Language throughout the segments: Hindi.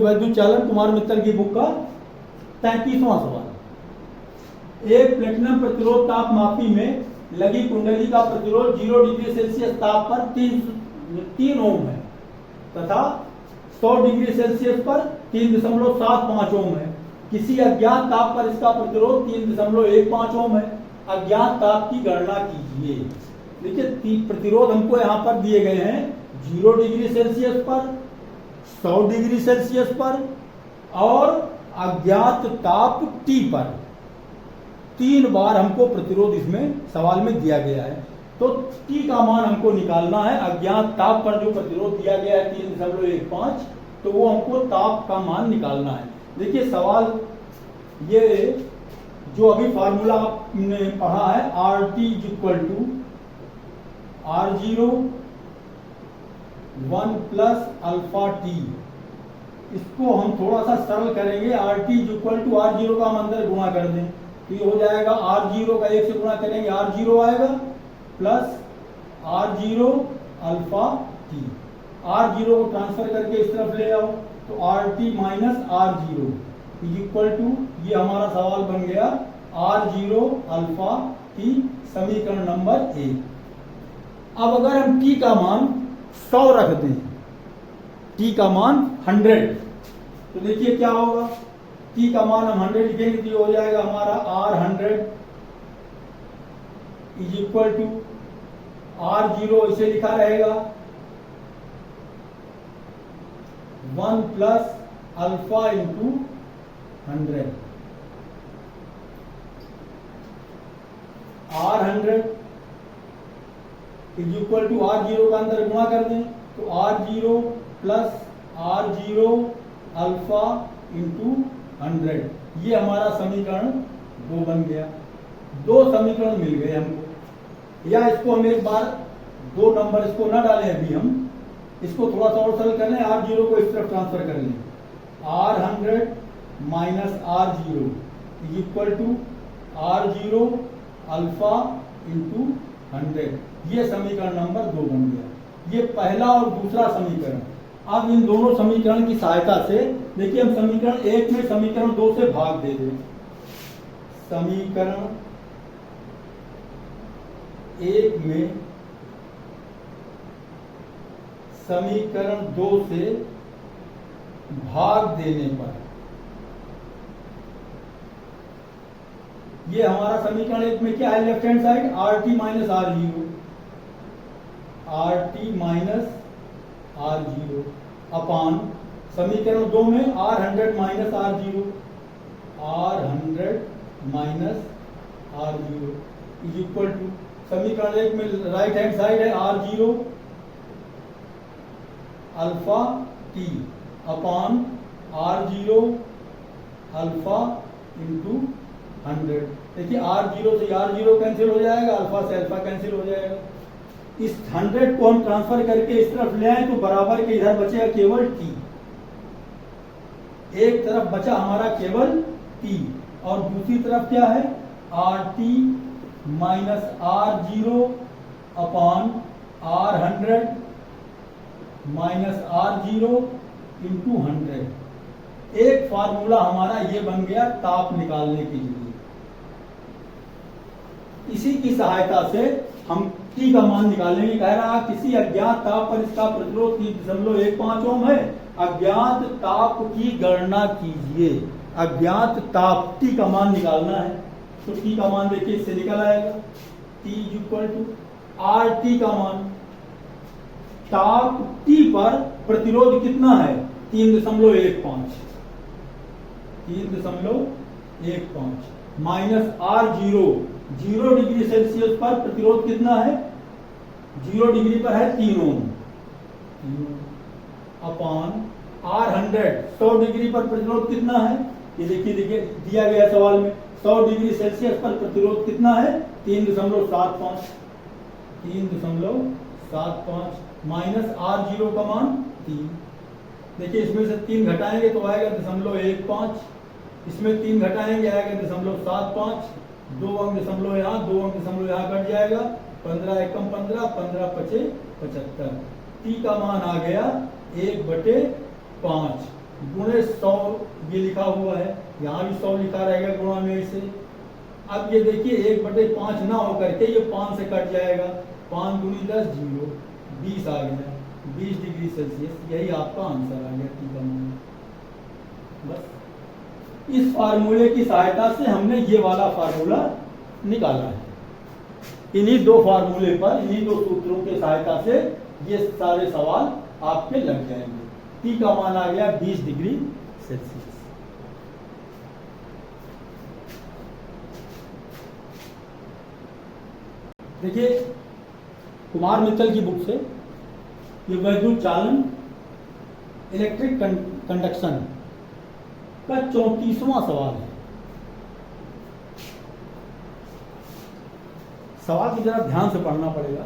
वैद्युत चालन कुमार मित्तल की बुक का 33वां सवाल। एक प्लेटिनम प्रतिरोध ताप मापी में लगी कुंडली का प्रतिरोध 0 डिग्री सेल्सियस ताप पर 3 ओम है तथा 100 डिग्री सेल्सियस पर 3.75 ओम है। किसी अज्ञात ताप पर इसका प्रतिरोध 3.15 ओम है। अज्ञात ताप की गणना कीजिए। देखिए प्रतिरोध हमको यहाँ पर दिए गए हैं 0 डिग्री सेल्सियस पर, 100 डिग्री सेल्सियस पर और अज्ञात ताप T पर। 3 बार हमको प्रतिरोध इसमें सवाल में दिया गया है, तो T का मान हमको निकालना है। अज्ञात ताप पर जो प्रतिरोध दिया गया है 3.15, तो वो हमको ताप का मान निकालना है। देखिए सवाल ये जो अभी फार्मूला आपने पढ़ा है RT equal to R0 1 plus alpha T, इसको हम थोड़ा सा सरल करेंगे। RT इक्वल टू R0 का हम अंदर गुणा कर दें तो ये हो जाएगा R0 का 1 से गुणा करेंगे R0 आएगा plus R0 alpha T। R0 को ट्रांसफर करके इस तरफ ले आओ तो RT minus R0 equal to, ये हमारा सवाल बन गया R0 अल्फा T, समीकरण नंबर 1। अब अगर हम T का मान 100 रख दें, T का मान 100, तो देखिए क्या होगा। T का मान हम 100 लिखेंगे तो ये हो जाएगा हमारा R100 is equal to R0 इसे लिखा रहेगा 1 plus alpha into 100। R100 is equal to R0 का अंदर गुणा कर दें तो R0 plus R0 alpha into 100, ये हमारा समीकरण 2 बन गया। 2 समीकरण मिल गए हमको। या इसको हम एक बार 2 नंबर इसको ना डालें, अभी हम इसको थोड़ा सा और सरल कर लें। R0 को इस तरफ ट्रांसफर कर लें, R100 minus R0 is equal to R0 alpha into 100, ये समीकरण नंबर 2 बन गया। ये पहला और दूसरा समीकरण। अब इन दोनों समीकरण की सहायता से देखिए हम समीकरण 1 में समीकरण 2 से भाग दे दें। समीकरण 1 में समीकरण 2 से भाग देने पर ये हमारा समीकरण 1 में क्या है, left hand side RT minus R0, RT minus R0 upon समीकरण 2 में R100 minus R0, R100 minus R0 is equal to समीकरण 1 में राइट हैंड साइड है R0 alpha T upon R0 alpha into 100। देखिए R0 से R0 कैंसिल हो जाएगा, अल्फा से अल्फा कैंसिल हो जाएगा। इस 100 को हम ट्रांसफर करके इस तरफ ले आए तो बराबर के इधर बचेगा केवल T। एक तरफ बचा हमारा केवल T और दूसरी तरफ क्या है RT माइनस R0 अपान R100 माइनस R0 इंटू 100। एक फार्मूला हमारा ये बन गया ताप निकालने के लिए। इसी की सहायता से हम T का मान निकालेंगे। कह रहा किसी अज्ञात ताप पर इसका प्रतिरोध 3.15 ओम है। अज्ञात ताप की गणना कीजिए। अज्ञात ताप T का मान निकालना है तो T का मान देखिए इससे निकल आएगा T इक्वल टू RT का मान। ताप T पर प्रतिरोध कितना है 3.15 माइनस R0 0 डिग्री सेल्सियस पर प्रतिरोध कितना है 0 डिग्री पर है 3 ओम अपान R100 100 डिग्री पर प्रतिरोध कितना है, ये देखिए दिया गया सवाल में 100 डिग्री सेल्सियस पर प्रतिरोध कितना है 3.75 माइनस R0 का मान 3। देखिए इसमें से 3 घटाएंगे तो आएगा 0.15, इसमें 3 घटाएंगे आएगा 0.75, 2 अंक दशमलव यहाँ 2 अंक दशमलव यहाँ कट जाएगा 15 एकम 15 15 पचे 75। T का मान आ गया 1/5 गुणे 100 ये लिखा हुआ है, यहाँ भी 100 लिखा रहेगा गुणा में से। अब ये देखिए 1/5 ना होकर के ये 5 से कट जाएगा, 5 दूनी 10 0 20 आ गया, 20 डिग्री सेल्सियस। यही आपका आंसर आ गया टी का मान। बस इस फार्मूले की सहायता से हमने ये वाला फार्मूला निकाला है। इन्हीं दो फार्मूले पर, इन्हीं दो सूत्रों के सहायता से ये सारे सवाल आपके लग जाएंगे। टी का मान आ गया 20 डिग्री सेल्सियस। देखिए कुमार मित्तल की बुक से ये वैद्युत चालन इलेक्ट्रिक कंडक्शन का 34वां सवाल है। सवाल की जरा ध्यान से पढ़ना पड़ेगा।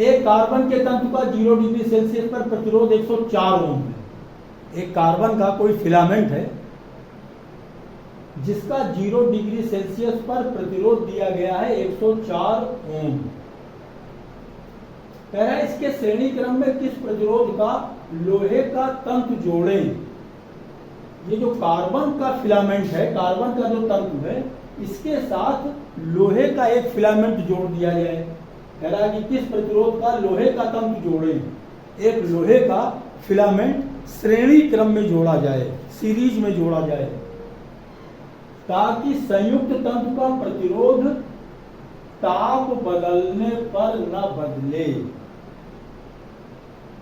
एक कार्बन के तंतु का 0 डिग्री सेल्सियस पर प्रतिरोध 104 ओम है। एक कार्बन का कोई फिलामेंट है जिसका 0 डिग्री सेल्सियस पर प्रतिरोध दिया गया है 104 ओम। कह रहा है इसके श्रेणी क्रम में किस प्रतिरोध का लोहे का तंतु जोड़ें। ये जो कार्बन का फिलामेंट है, कार्बन का जो तंतु है, इसके साथ लोहे का एक फिलामेंट जोड़ दिया जाए। कह रहा है कि किस प्रतिरोध का लोहे का तंतु जोड़ें। एक लोहे का फिलामेंट श्रेणी क्रम में जोड़ा जाए, सीरीज में जोड़ा जाए, ताकि संयुक्त तंतु का प्रतिरोध ताप बदलने पर न बदले।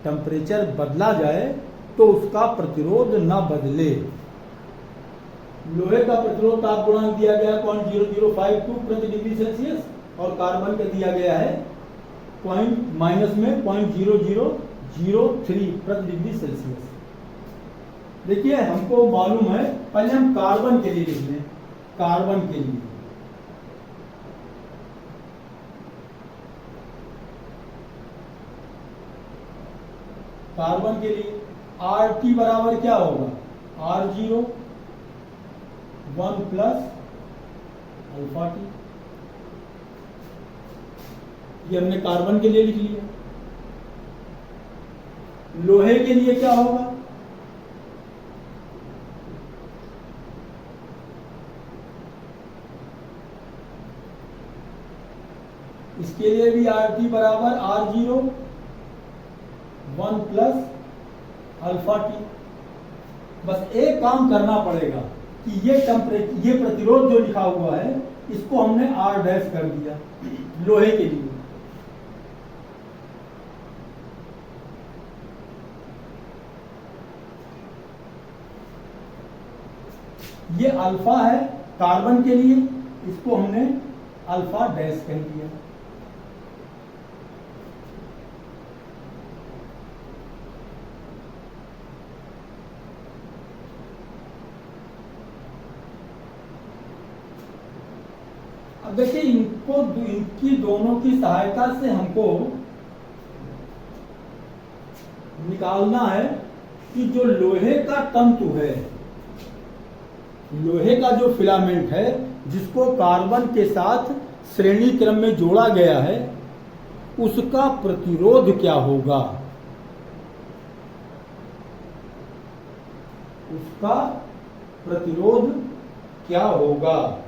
टेम्परेचर बदला जाए तो उसका प्रतिरोध न बदले। लोहे का प्रतिरोध ताप गुणांक दिया गया 0.0052 प्रति डिग्री सेल्सियस और कार्बन का दिया गया है .0003 प्रति डिग्री सेल्सियस। देखिए हमको मालूम है, पहले हम कार्बन के लिए लिख लें। कार्बन के लिए RT बराबर क्या होगा, R0 1 प्लस अल्फा टी। ये हमने कार्बन के लिए लिख लिया। लोहे के लिए क्या होगा, इसके लिए भी RT बराबर R0 1 प्लस अल्फा टी। बस एक काम करना पड़ेगा कि ये प्रतिरोध जो लिखा हुआ है इसको हमने R डैश कर दिया लोहे के लिए। ये अल्फा है कार्बन के लिए, इसको हमने अल्फा डैश कह दिया। अब देखिए इनकी दोनों की सहायता से हमको निकालना है कि जो लोहे का तंतु है, लोहे का जो फिलामेंट है जिसको कार्बन के साथ श्रेणी क्रम में जोड़ा गया है, उसका प्रतिरोध क्या होगा। उसका प्रतिरोध क्या होगा।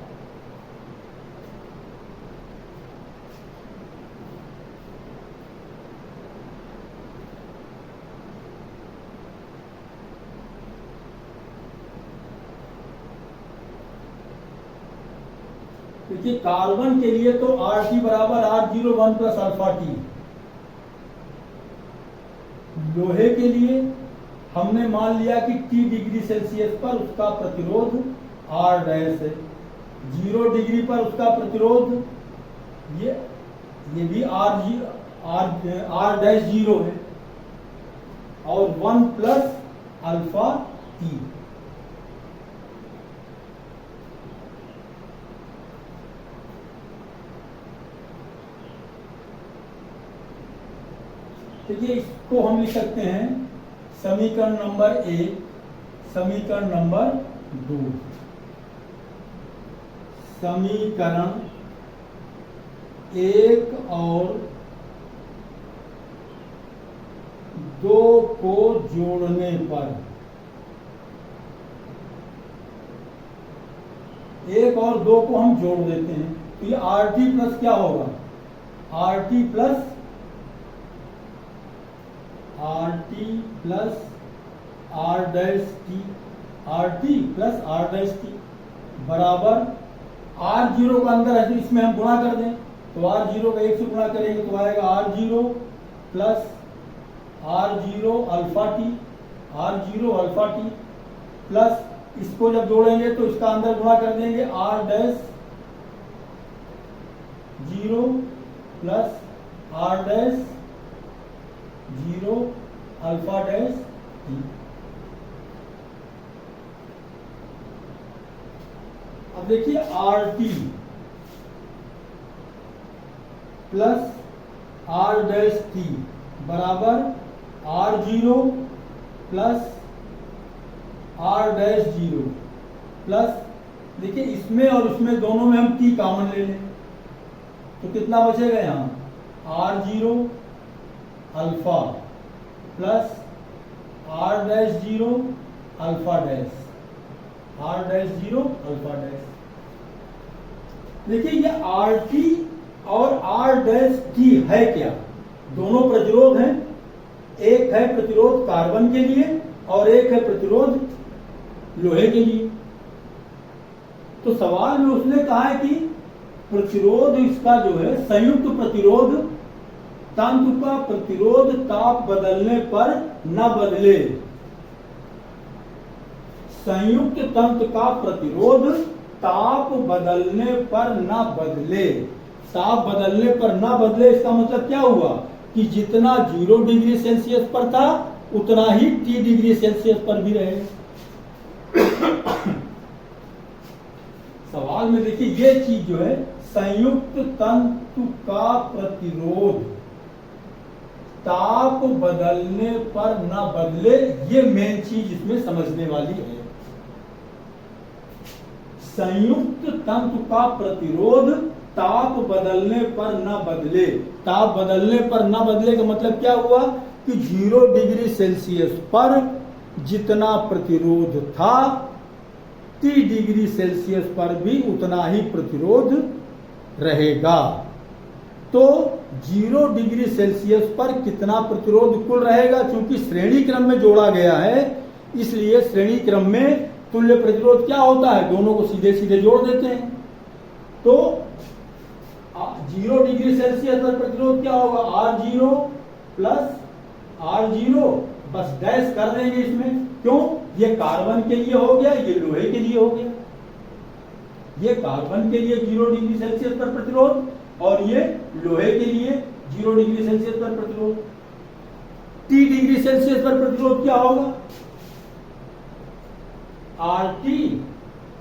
देखिए कार्बन के लिए तो RT बराबर R0 1 प्लस अल्फा टी। लोहे के लिए हमने मान लिया कि T डिग्री सेल्सियस पर उसका प्रतिरोध R डैश है, 0 डिग्री पर उसका प्रतिरोध ये भी R डैश 0 है और 1 प्लस अल्फा टी। देखिए इसको हम लिख सकते हैं समीकरण नंबर 1, समीकरण नंबर 2। समीकरण 1 और 2 को जोड़ने पर 1 और 2 को हम जोड़ देते हैं, तो ये आर टी प्लस क्या होगा, R T plus are dash T, R T plus are dash T बराबर आर जीरो का अंदर है तो इसमें हम गुणा कर दें, तो आर जीरो का 1 से गुणा करेंगे तो आएगा r zero plus are zero alpha t, r zero alpha t plus इसको जब जोड़ेंगे तो इसका अंदर गुणा कर देंगे r dash zero plus are dash zero alpha dash t. अब देखिए r T plus are dash T बराबर are zero plus are dash zero plus, देखिए इसमें और इसमें दोनों में हम टी कॉमन ले लें तो कितना बचेगा यहाँ R zero alpha plus are dash zero alpha dash, R dash zero alpha dash. देखिए ये आर टी और आर डैश टी है क्या, दोनों प्रतिरोध हैं, एक है प्रतिरोध कार्बन के लिए और एक है प्रतिरोध लोहे के लिए। तो सवाल में उसने कहा है कि प्रतिरोध इसका जो है संयुक्त प्रतिरोध तंतु का प्रतिरोध ताप बदलने पर न बदले, संयुक्त तंत्र का प्रतिरोध ताप बदलने पर न बदले, ताप बदलने पर न बदले इसका मतलब क्या हुआ कि जितना 0 डिग्री सेल्सियस पर था उतना ही T डिग्री सेल्सियस पर भी रहे। सवाल में देखिए ये चीज जो है संयुक्त तंतु का प्रतिरोध ताप बदलने पर न बदले, ये मेन चीज इसमें समझने वाली है। संयुक्त तंतु का प्रतिरोध ताप बदलने पर न बदले, ताप बदलने पर न बदले का मतलब क्या हुआ कि 0 डिग्री सेल्सियस पर जितना प्रतिरोध था 30 डिग्री सेल्सियस पर भी उतना ही प्रतिरोध रहेगा। तो 0 डिग्री सेल्सियस पर कितना प्रतिरोध कुल रहेगा, क्योंकि श्रेणी क्रम में जोड़ा गया है इसलिए श्रेणी क्रम में तुल्य प्रतिरोध क्या होता है, दोनों को सीधे सीधे जोड़ देते हैं। तो 0 डिग्री सेल्सियस पर प्रतिरोध क्या होगा, R zero plus are zero, बस डैश कर देंगे इसमें, क्यों, ये कार्बन के लिए हो गया, ये लोहे के लिए हो गया। ये कार्बन के लिए 0 डिग्री सेल्सियस पर प्रतिरोध और ये लोहे के लिए 0 डिग्री सेल्सियस पर प्रतिरोध। T डिग्री सेल्सियस पर प्रतिरोध क्या होगा, R T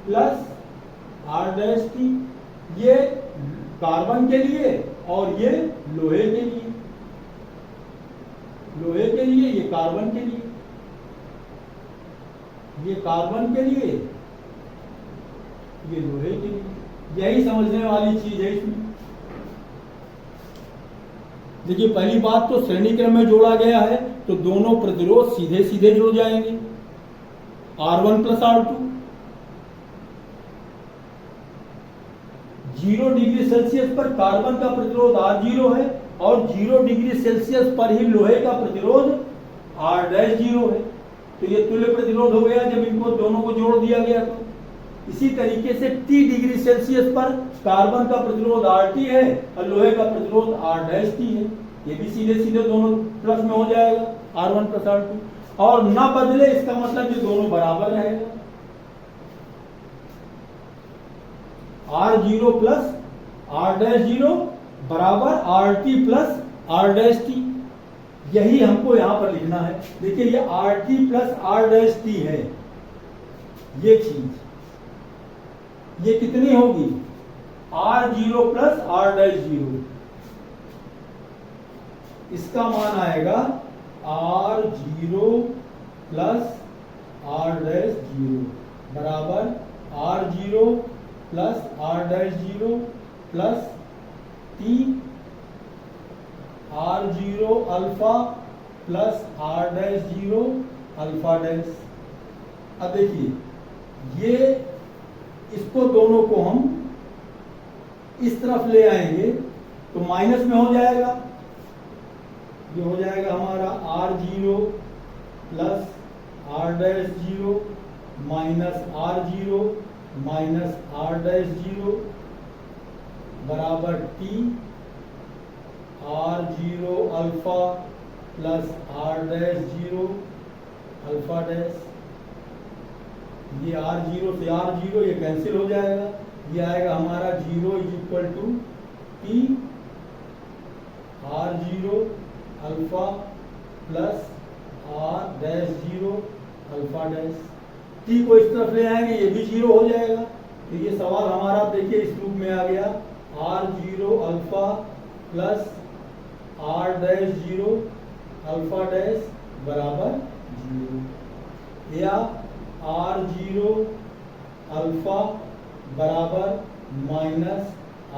plus are dash T, ये कार्बन के लिए और ये लोहे के लिए, लोहे के लिए ये कार्बन के लिए, ये कार्बन के लिए ये लोहे के लिए। यही समझने वाली चीज है इसमें। देखिए पहली बात तो श्रेणी क्रम में जोड़ा गया है तो दोनों प्रतिरोध सीधे सीधे जुड़ जाएंगे, R1 plus R2। 0 degree Celsius पर कार्बन का प्रतिरोध R0 है और 0 डिग्री सेल्सियस पर ही लोहे का प्रतिरोध R'0 है। तो ये तुल्य प्रतिरोध हो गया जब इनको दोनों को जोड़ दिया गया। तो इसी तरीके से T डिग्री सेल्सियस पर कार्बन का प्रतिरोध RT है और लोहे का प्रतिरोध R' है। ये भी सीधे सीधे दोनों प्लस में हो जाएगा, R1 प्लस R2, और न बदले इसका मतलब ये दोनों बराबर रहेगा। R0 प्लस R'0 बराबर RT प्लस R', यही हमको यहां पर लिखना है। देखिए ये RT प्लस R' है, ये चीज ये कितनी होगी, R0 प्लस R', इसका मान आएगा R0 प्लस R' बराबर R0 plus R' plus T R0 alpha plus R' alpha dash. अब देखिए ये इसको दोनों को हम इस तरफ ले आएंगे तो माइनस में हो जाएगा, ये हो जाएगा हमारा R0 plus R'0 minus R0 minus R'0 बराबर T R0 alpha plus R'0 alpha dash. ये R0 से R0 ये कैंसिल हो जाएगा, ये आएगा हमारा 0 is equal to T R0 alpha plus R'0 alpha dash. T को इस तरफ ले आएंगे, ये भी 0 हो जाएगा। तो ये सवाल हमारा देखिए इस रूप में आ गया, R0 alpha plus R'0 alpha dash बराबर 0, या R0 अल्फा बराबर माइनस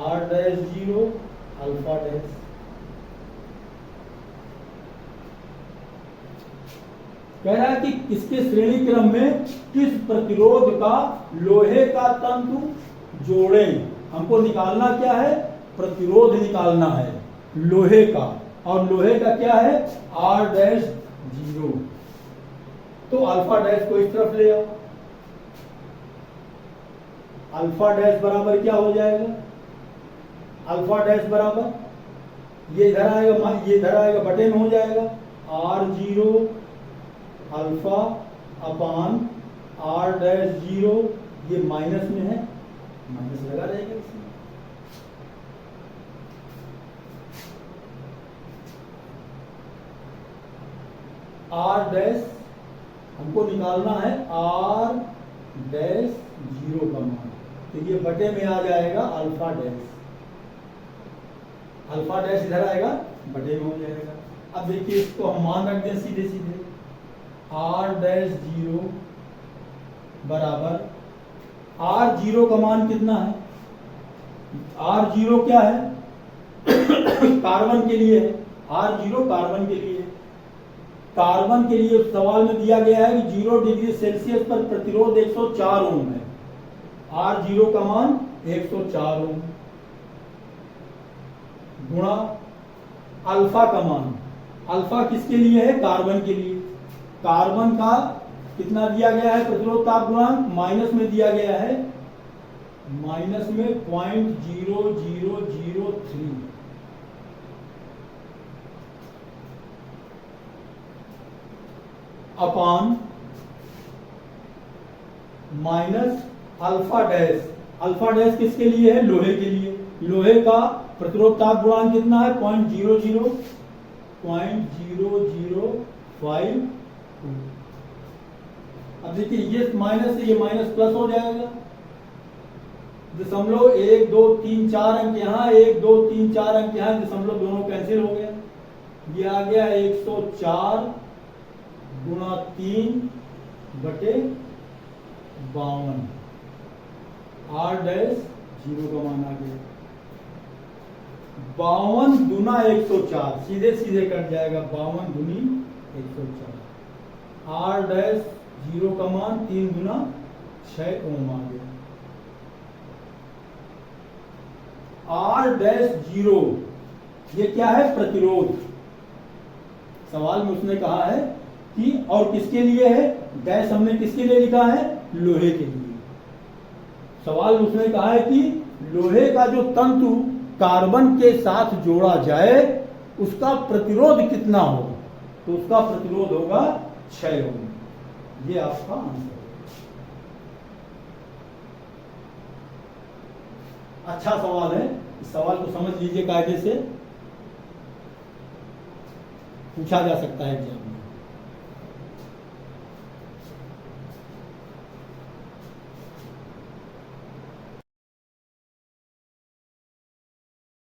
R'0 अल्फा डैश। कह रहा है कि इसके श्रेणी क्रम में किस प्रतिरोध का लोहे का तंतु जोड़ें। हमको निकालना क्या है, प्रतिरोध निकालना है लोहे का, और लोहे का क्या है R'0। तो अल्फा डैश को इस तरफ ले आओ, अल्फा डैश बराबर क्या हो जाएगा, अल्फा डैश बराबर ये इधर आएगा, ये इधर आएगा, बटे में हो जाएगा R0 अल्फा अपान R'0, ये माइनस में है, माइनस लगा रहेगा इसमें। R डैश हमको निकालना है R डैश 0 का मान, तो ये बटे में आ जाएगा अल्फा डैश, अल्फा डैश इधर आएगा, बटे में हो जाएगा। अब देखिए इसको हम मान रख दें सीधे सीधे, R'0 बराबर R0 का मान कितना है, R0 क्या है कार्बन के लिए है, R0 कार्बन के लिए, कार्बन के लिए सवाल में दिया गया है कि 0 डिग्री सेल्सियस पर प्रतिरोध 104 ओम है, R0 का मान 104 ओम गुणा अल्फा का मान, अल्फा किसके लिए है, कार्बन के लिए, कार्बन का कितना दिया गया है प्रतिरोध ताप गुणांक, माइनस में दिया गया है, माइनस में 0.0003 upon minus alpha dash, alpha dash किसके लिए है, लोहे के लिए, लोहे का प्रतिरोध ताप गुणांक कितना है 0.0052। अब देखिए ये माइनस से ये माइनस प्लस हो जाएगा, दशमलव 1 2 3 4 अंक यहाँ, 1 2 3 4 अंक यहाँ, दशमलव दोनों कैंसिल हो गया, ये आ गया 104 गुणा 3 बटे 52, R'0 का मान आ गया 52 गुना 104, सीधे सीधे कट जाएगा, 52 गुनी 104, R'0 का मान 3 गुना 6 ओम आ गया। R'0 ये क्या है, प्रतिरोध। सवाल में उसने कहा है कि और किसके लिए है, डैश हमने किसके लिए लिखा है, लोहे के लिए। सवाल में उसने कहा है कि लोहे का जो तंतु कार्बन के साथ जोड़ा जाए उसका प्रतिरोध कितना हो, तो उसका प्रतिरोध होगा 6 ओम। ये आपका आंसर है। अच्छा सवाल है, इस सवाल को समझ लीजिए, कायदे से पूछा जा सकता है एग्जाम।